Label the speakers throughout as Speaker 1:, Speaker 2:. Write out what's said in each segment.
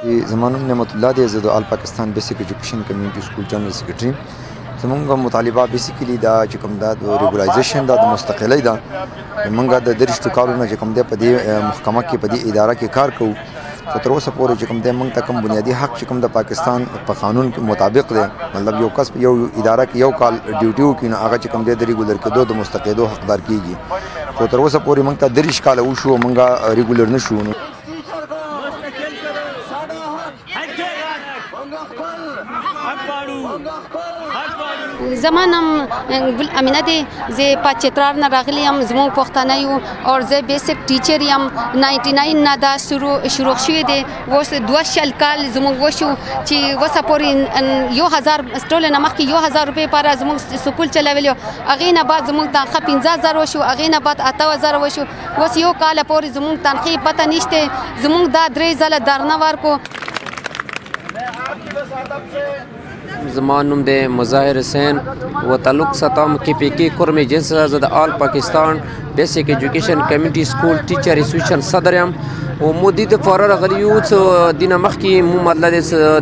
Speaker 1: زما نوم نعمت الله دی. زه د آل پاکستان بیسیک ایجوکیشن کمیونټي سکول جنرال سیکرټري یم. زمونږ مطالبه بیسیکلي دا چې کوم دا د ریګولایزیشن دا د مستقلۍ ده. موږ د 30 کالو نه چې کوم دی په دې محکمه کې په دې اداره کې کار کوو، خو تر اوسه پورې چې کوم دی موږ ته کوم بنیادي حق چې کوم د پاکستان په قانون کې مطابق دی، مطلب یو کس یو اداره کې یو کال ډیوټي وکړي نو هغه چې کوم دی د ریګولر کېدو د مستقلېدو حقدار کېږي. خو تر اوسه پورې موږ ته 30 کاله وشو، موږ ریګولر نه شو.
Speaker 2: زما نام ګل امینه دی. زه په چترال نه راغلی یم. زموږ پښتانه یو او زه بیسیک ټیچر یم. 99 نه دا شروع شوی دی. اوس 2 کال زموږ وشو چې وسه پورې 1000 ټول نه مخکې 1000 روپۍ لپاره زموږ سکول چلولی و. هغې نه بعد زموږ تنخواه 15000 وشو، هغې نه بعد 8000 وشو. اوس 1 کال پورې زموږ تنخواه پته نشته. زموږ دا 3 ځله درنه ورکو.
Speaker 3: زما نوم دی مظاهر حسین و تعلق ساتم KPK کرم جنس. زه د آل پاکستان بیسیک ایجوکیشن کمیونټي سکول ټیچر ایسوسییشن صدر یم. و مودې دپاره راغلي یو څه دینه مخکې مو مطلب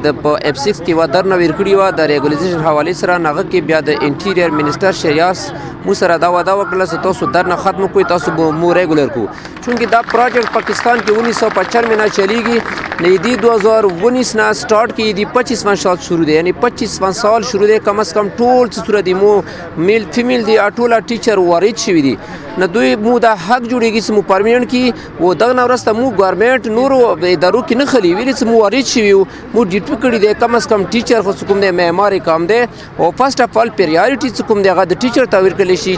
Speaker 3: د په F6 کې یوه درنه ویل کړې وه د ریګولیزیشن حوالې سره. هغه کې بیا د انټیریر منسټر شریاس مو سره دا وعده وکړله چې تاسو درنه ختم کړئ، تاسو به مو ریګولر کړو. چونکې دا پروجیکټ پاکستان کې 1995 نه چلیږي، نه دی 2019 نه سٹارټ کی دی 25 سال شروع دی، یعنی 25 سال شروع دی. کم از کم ټول څه صورت دی مو میل فیمیل دی ټوله ټیچر وارد شوي دي. نه دوی مو دا حق جوړیږي چې مو پرمننټ کی و دغه نه وروسته مو ګورنمنټ نورو ادارو کې نه خلی ویلي چې مو وارد شوي وو، مو ډیوټي کړي دی. کم از کم ټیچر خو کوم دی معماري کام دی او فرست اف آل پریارټي چې کوم دی هغه د ټیچر ته ورکړل شي.